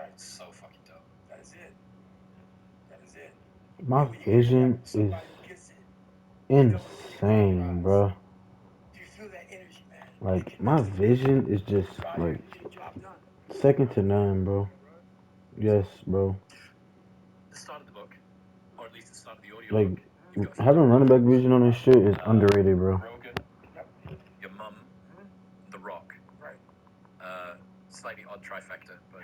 It's so fucking dope. That is it. That is it. My And when you hear vision that is somebody who gets it, you know it's pretty hard to insane, rise. bro. Do you feel that energy, man? That Like, my connection that vision is you just, go out here like, and you get a job done. second to none, bro. Yes, bro. The start of the book, or at least the start of the audio Like, book, you've got a few having different running back references. vision on this shit is underrated, bro. Rogan, your mum, The Rock. Right. Slightly odd trifecta, but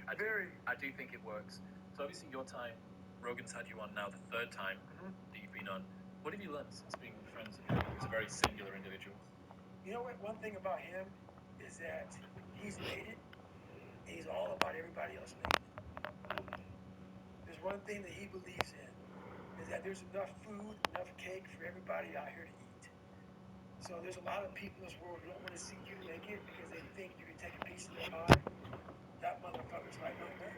I do think it works. So obviously your time, Rogan's had you on now the third time that you've been on. What have you learned since being friends with him? He's a very singular individual. You know what? One thing about him is that he's made it, and he's all about everybody else making it. There's one thing that he believes in, is that there's enough food, enough cake for everybody out here to eat. So there's a lot of people in this world who don't want to see you make it because they think you can take a piece of their pie. That motherfucker's like, no, man.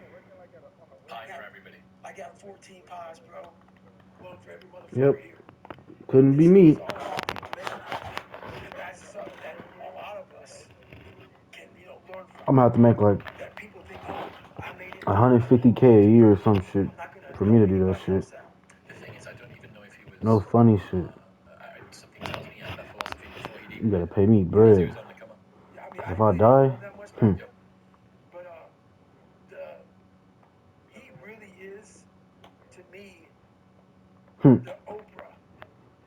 Pie for everybody. I got 14 pies, bro. One for every motherfucker Yep. here. Couldn't be So me. it's all about people making it. And that's something that a lot of us can, learn from. I'm gonna have to make like That people think, oh, I made it. 150K a year or some shit for me to do that shit. The thing is, I don't even know if he was. No funny shit. Something tells me he had that philosophy before he'd You even. gotta pay me He bread. was on the come up. Yeah, I mean, If I I didn't die, really know that much back then. But he really is, to me, the Oprah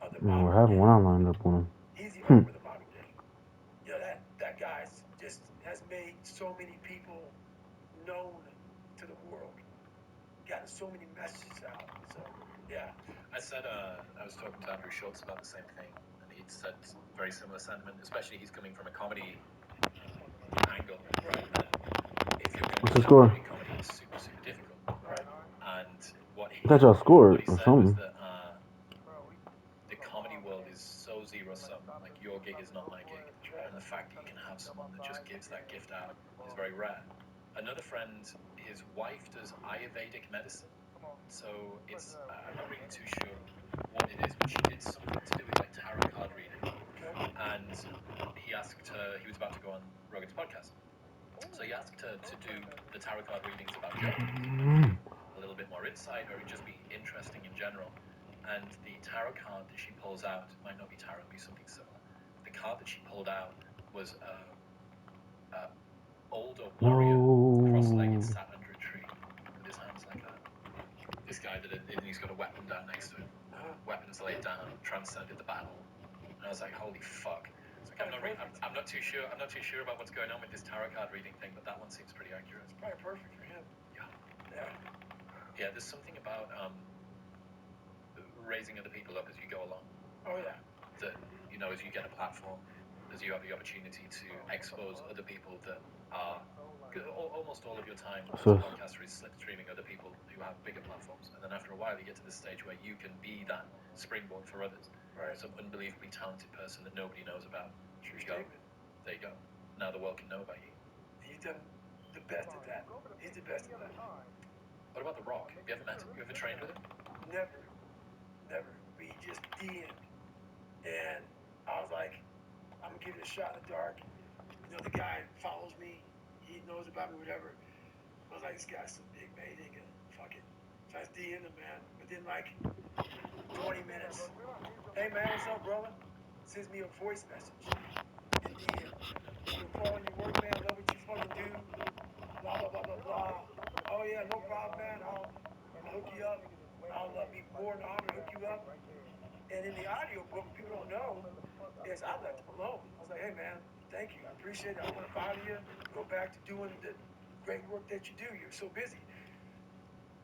of the Man, modern we're having day. one I lined up on him. He's the Oprah of the modern day. That guy just has made so many people known to the world. Gotten so many messages out. So, yeah. I said I was talking to Andrew Schultz about the same thing, and he'd said very similar sentiment. Especially he's coming from a comedy angle, right? And if you're going What's to the score? do comedy, it's super difficult, right? And what he I thought y'all scored said or something. was that the comedy world is so zero sum. Like your gig is not my gig, and the fact that you can have someone that just gives that gift out is very rare. Another friend, his wife does Ayurvedic medicine, so it's I'm not really too sure what it is, but she did something to do with like tarot card reading. And he asked her, he was about to go on Rogan's podcast, so he asked her to do the tarot card readings about Joe, a little bit more insight, or just be interesting in general. And the tarot card that she pulls out might not be tarot, it'd be something similar. The card that she pulled out was older warrior cross-legged sat under a tree with his hands like that. This guy and he's got a weapon down next to him. Weapons laid down, transcended the battle. And I was like, holy fuck. So I'm not too sure. I'm not too sure about what's going on with this tarot card reading thing, but that one seems pretty accurate. It's probably perfect for him. Yeah. There's something about raising other people up as you go along. Oh yeah. That as you get a platform, as you have the opportunity to expose other people that are almost all of your time as a podcaster is slipstreaming other people who have bigger platforms, and then after a while you get to the stage where you can be that springboard for others. Right. Some unbelievably talented person that nobody knows about. True statement. There you go. Now the world can know about you. He's done the best at that. He's the best at that. What about The Rock? Have you ever met him? You ever trained with him? Never. We just DM'd. And I was like, I'm going to give it a shot in the dark. The guy follows me. He knows about me, whatever. I was like, this guy's so big, man. He ain't gonna fuck it. So I DM'd him, man. Within like 20 minutes. Hey, man, what's up, brother? Sends me a voice message in DM. I've been following your work, man. Love what you fucking do. Blah, blah, blah, blah, blah. Oh, yeah, no problem, man. I'll hook you up. I'll be more than honored to hook you up. And in the audio book, what people don't know is I left him alone. I was like, hey, man, thank you. I appreciate it. I don't want to bother you. Go back to doing the great work that you do. You're so busy.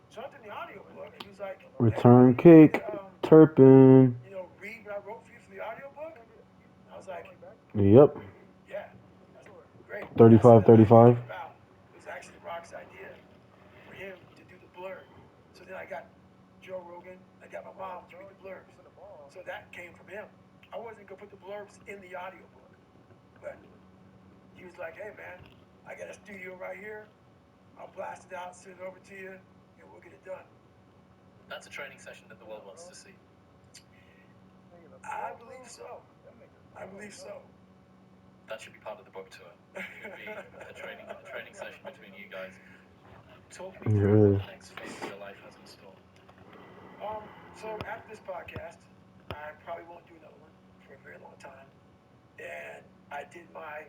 So after the audio book, he was like, Return cake, Turpin. Read what I wrote for you for the audio book? I was like, yep. Yeah, that's great. 35-35. It was actually Rock's idea for him to do the blurb. So then I got Joe Rogan, I got my mom to read the blurbs. So that came from him. I wasn't going to put the blurbs in the audio book. But he was like, hey, man, I got a studio right here. I'll blast it out, send it over to you, and we'll get it done. That's a training session that the world wants to see. I believe so. That should be part of the book tour. It would be a training session between you guys. Talk me through what Yes. the next phase of your life has in store. So after this podcast, I probably won't do another one for a very long time. And I did my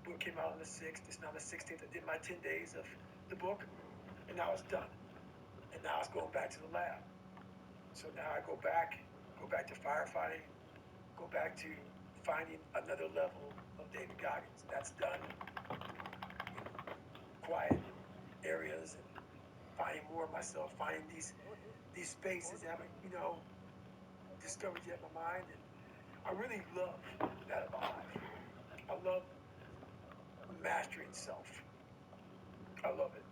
book came out on the 6th. It's now the 16th. I did my 10 days of the book, and now it's done. And now it's going back to the lab. So now I go back to firefighting, go back to finding another level of David Goggins. That's done in quiet areas and finding more of myself, finding these spaces that I haven't, discovered yet in my mind. And I really love that about life. I love mastering self. I love it.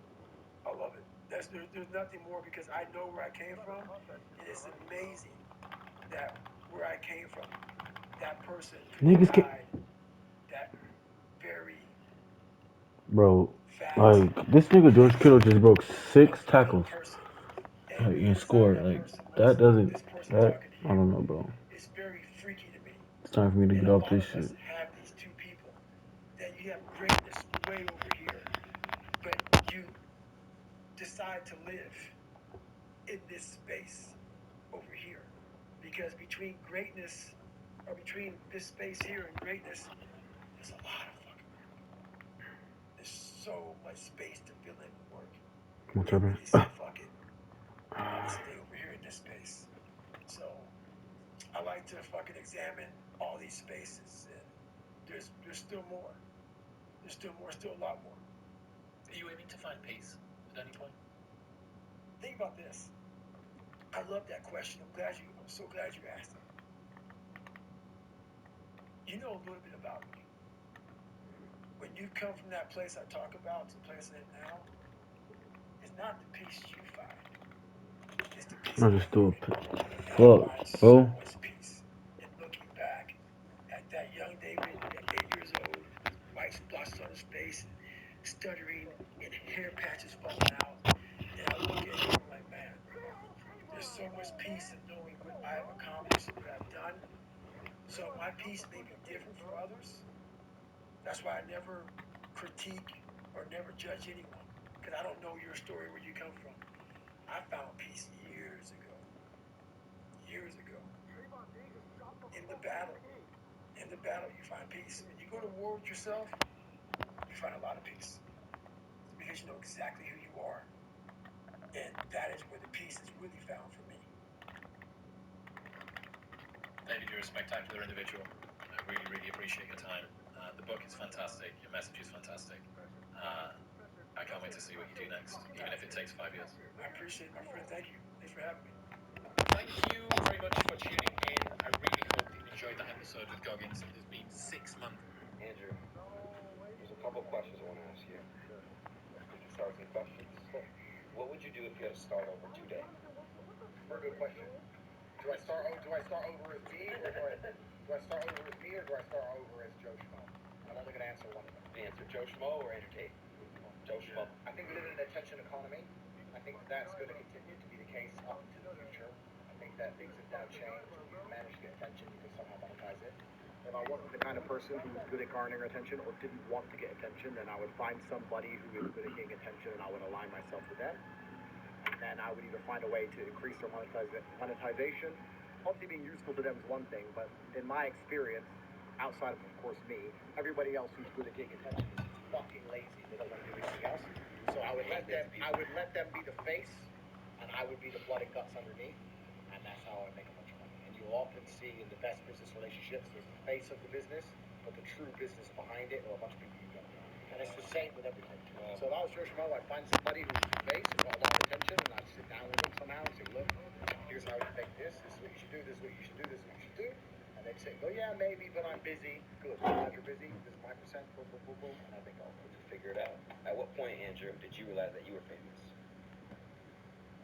I love it. There's nothing more because I know where I came from, and it's amazing that where I came from, that person could Niggas can provide that very bro. fast, Like this nigga George Kittle basic, just broke 6 tackles, fulfilled person. like, And and inside scored. that Like person, that what's doesn't this person that talking to I you? don't know, bro. It's very freaky to me. It's time for me to And get a off lot this of us shit. have these two people that you have greatness way over here, but you decide to live in this space over here. Because between greatness, or between this space here and greatness, there's a lot of fucking work. There's so much space to fill in with work. What's And happening? really say, fuck it, I'm gonna stay over here in this space. So I like to fucking examine all these spaces, and there's still more. There's still more, still a lot more. Are you aiming to find peace at any point? Think about this. I love that question. I'm so glad you asked it. You know a little bit about me. When you come from that place I talk about to the place I'm in now, it's not the peace you find. It's the peace I I just threw a find. And I fuck, find so bro. much peace in looking back at that young David at 8 years old, white splotches on his face, and stuttering, and hair patches falling out. And I look at him like, man, there's so much peace in knowing what I've accomplished and what I've done. So my peace may be different from others. That's why I never critique or never judge anyone, because I don't know your story, where you come from. I found peace years ago. Years ago. In the battle. In the battle, you find peace. When you go to war with yourself, you find a lot of peace. Because you know exactly who you are. And that is where the peace is really found for me. David, you're a spectacular individual. I really, really appreciate your time. The book is fantastic. Your message is fantastic. I can't wait to see what you do next, even if it takes 5 years. I appreciate it, my friend. Thank you. Thanks for having me. Thank you very much for tuning in. I really hope you enjoyed that episode with Goggins. It has been 6 months. Andrew, there's a couple questions I want to ask you. We can start with some questions. What would you do if you had to start over today? Very good question. Do I start over as me, or do I start over as me, or do I start over as Joe Schmo? I'm only going to answer one of them. Answer Joe Schmo or Andrew Tate? Joe Schmo. I think we live in an attention economy. I think that's going to continue to be the case up into the future. I think that things have now changed. If you manage to get attention, you can somehow monetize it. If I wasn't the kind of person who was good at garnering attention or didn't want to get attention, then I would find somebody who is good at getting attention, and I would align myself with them. And then I would either find a way to increase their monetization. Obviously, being useful to them is one thing, but in my experience, outside of course me, everybody else who's good at getting attention is fucking lazy. They don't want to do anything else. So I would let them be the face, and I would be the blood and guts underneath, and that's how I would make a bunch of money. And you will often see in the best business relationships, there's the face of the business, but the true business behind it, or a bunch of people you don't know. And it's the same with everything. So if I was Joe Schmo, I'd find somebody who's the face, who got a lot of attention, and I'd sit down with them somehow and say, look, here's how you make this is what you should do, this is what you should do, this is what you should do. And they'd say, oh yeah, maybe, but I'm busy. Good, I'm glad you're busy. This is my percent, boom, boom, boom, boom. And I think I'll Figure it out. At what point, Andrew, did you realize that you were famous?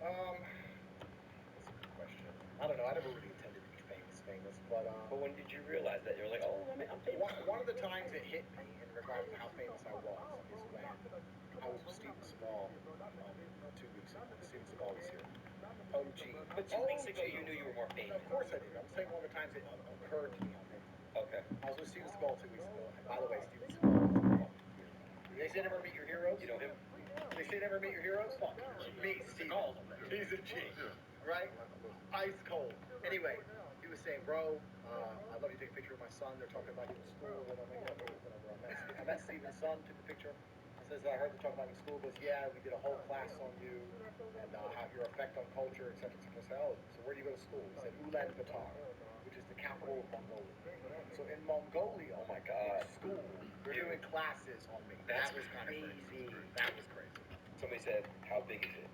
That's a good question. I don't know, I never really intended to be famous, but But when did you realize that? You're like, oh, I'm famous. one of the times it hit me in regards to how famous I was is when I was with Steven Seagal 2 weeks ago. Steven Seagal was here. OG. But 2 weeks ago, you knew you were more famous. Of course I did. I'm saying one of the times it occurred to me how famous I was. Okay. I was with Steven Seagal 2 weeks ago, and by the way, Steven Seagal is a fucking hero. You guys ever meet your heroes? You know him? They say never meet your heroes. Fuck. Me, Steve. He's a G. Right? Ice cold. Anyway, he was saying, bro, I'd love you to take a picture of my son. They're talking about you in school. Whatever. I met Steven's son, took a picture. Says, I heard them talking about you in school. Goes, yeah, we did a whole class on you and how your effect on culture, etc. I said, oh, so where do you go to school? He said, Ulaanbaatar, which is the capital of Mongolia. So in Mongolia, oh my God, school, they're doing classes on me. That was kind of crazy. That was crazy. Somebody said, how big is it?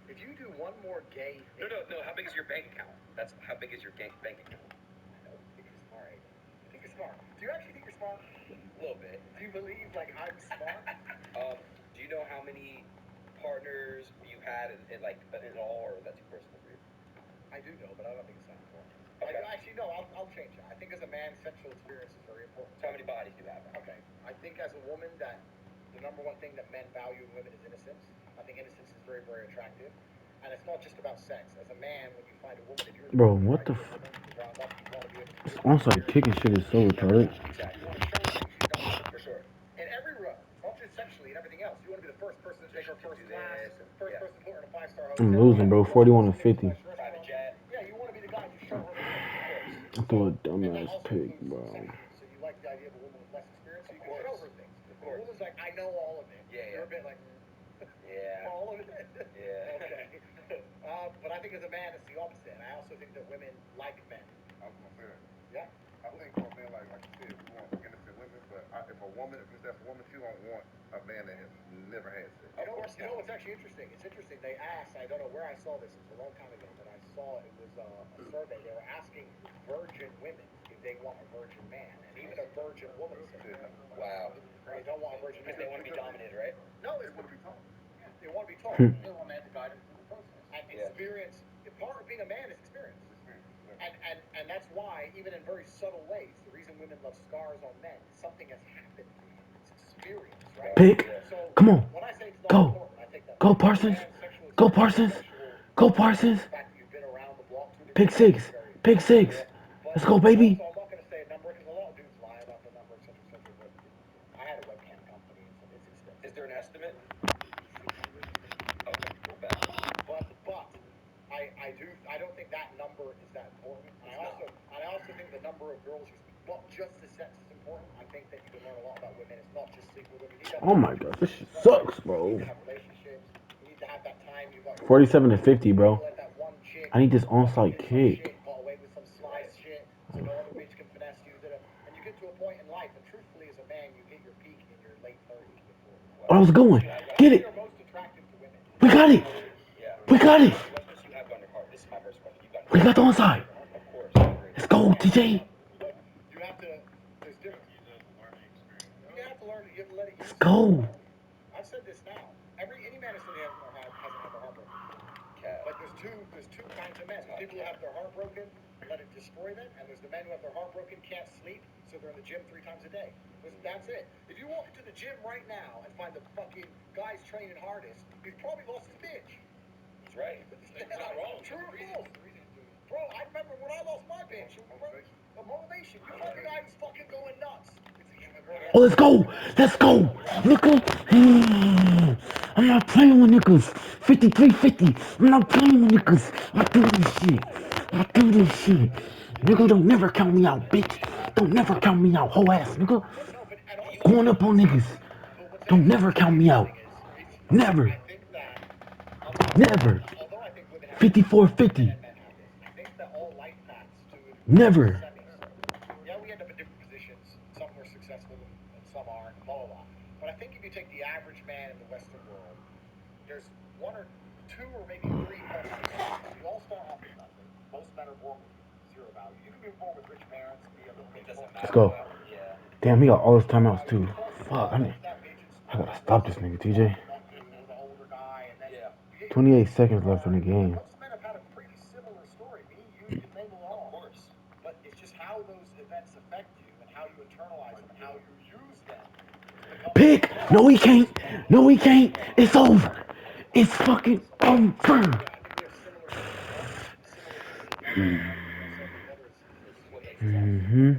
If you do one more gay thing. No. How big is your bank account? That's how big is your bank account? I think you're smart. I think you're smart. Do you actually think you're smart? A little bit. Do you believe like I'm smart? Do you know how many partners you had in all, or is that too personal for you? I do know, but I don't think it's that important. Okay. Actually, no. I'll change it. I think as a man, sexual experience is very important. So how many bodies do you have? Okay. I think as a woman that the number one thing that men value in women is innocence. I think innocence is very, very attractive. And it's not just about sex. As a man, when you find a woman, if you're Bro, what the f... This onside kicking shit is so retarded. For sure. In every row, not just sexually and everything else. You want to be the first person to take her first class, first person to put her in a 5-star hotel. I'm losing, bro. 41 to 50. Private jet. Yeah, you want to be the guy to show her the I threw a dumbass pick, bro. So you like the idea of a woman with less experience, so you can show her things. A woman's like, I know all of it. Yeah. You're a bit like, yeah. All of it? Yeah. Okay. But I think as a man, it's the opposite. And I also think that women like men. I was gonna say that. Yeah. I think for a man, like you said, we want innocent women, but if a woman, if that's a woman, she don't want a man that has never had sex. You know what's actually interesting? It's interesting. They asked, I don't know where I saw this, it was a long time ago, but I saw it was a survey. They were asking virgin women if they want a virgin man. And even a virgin woman said no. Wow. They don't want a virgin man. Because they want to be dominated, right? No, They want to be taught. they want to be taught. They want a man to guide them through the process. And experience, part of being a man is experience. And that's why, even in very subtle ways, the reason women love scars on men, something has happened to you. It's experience, right? Pick. So, Come on. when I say it's not Go. important, I take that Go, back. Parsons. Sexual Go, experience, Parsons. sexual- Go, Parsons. the fact that you've been around the block too many Pick times is 6. very Pick 6. But Let's go, baby. Also, I'm not going to say a number because a lot of dudes lie about the number, etc., etc. But I had a webcam company, and it's expensive. Is there an estimate? But I don't think that number is that important. And I also think the number of girls who speak, not just the sex is important. I think that you can learn a lot about women. It's not just sleep with them. You need to Oh my god, this shit sucks, bro. You need to have relationships. You need to have that time. You got 47 to 50, bro. let that one chick I need this onside got kick. away with some sly shit, so no other bitch can finesse you. And you get to a point in life, and truthfully, as a man, you hit your peak in your late 30s before. Oh, I was going. Get it. You're most attractive to women. We got it. We got it. Questions you have on your heart. This is my first question. You got We got the onside. Of course. I agree. Let's go, TJ. You have to. There's different. You have to learn. You have to let it. Let's go. I've said this now. Any man has said he hasn't had their heart broken. But there's two kinds of men. There's people who have their heart broken, let it destroy them, and there's the men who have their heart broken, can't sleep, so they're in the gym 3 times a day. That's it. If you walk into the gym right now and find the fucking guys training hardest, he's probably lost his bitch. He's right. He's not wrong. True or false? Bro, I remember when I lost my bitch. The motivation. You find the guy who's fucking going nuts. Oh, let's go. Let's go. Nigga. I'm not playing with niggas. 53-50. I'm not playing with niggas. I do this shit. I do this shit. Nigga, don't never count me out, bitch. Don't never count me out, whole ass, nigga. Going up on niggas. Don't never count me out. Never. Never. 54-50. Never. Yeah, we end up in different positions. Some were successful and some aren't, blah, blah, blah. But I think if you take the average man in the Western world, there's 1 or 2 or maybe 3 possibilities. We all start off with nothing. Most men are born with 0 value. You can be born with rich parents, be a little bit. Let's go. Damn, he got all his timeouts too. Fuck, I gotta stop this nigga, TJ. 28 seconds left in the game. Most men have had a pretty similar story. Me, you name them all. Of course. But it's just how those events affect you and how you internalize them and how you use them. Pick! No, he can't. No, he can't. It's over. It's fucking over. Mm-hmm.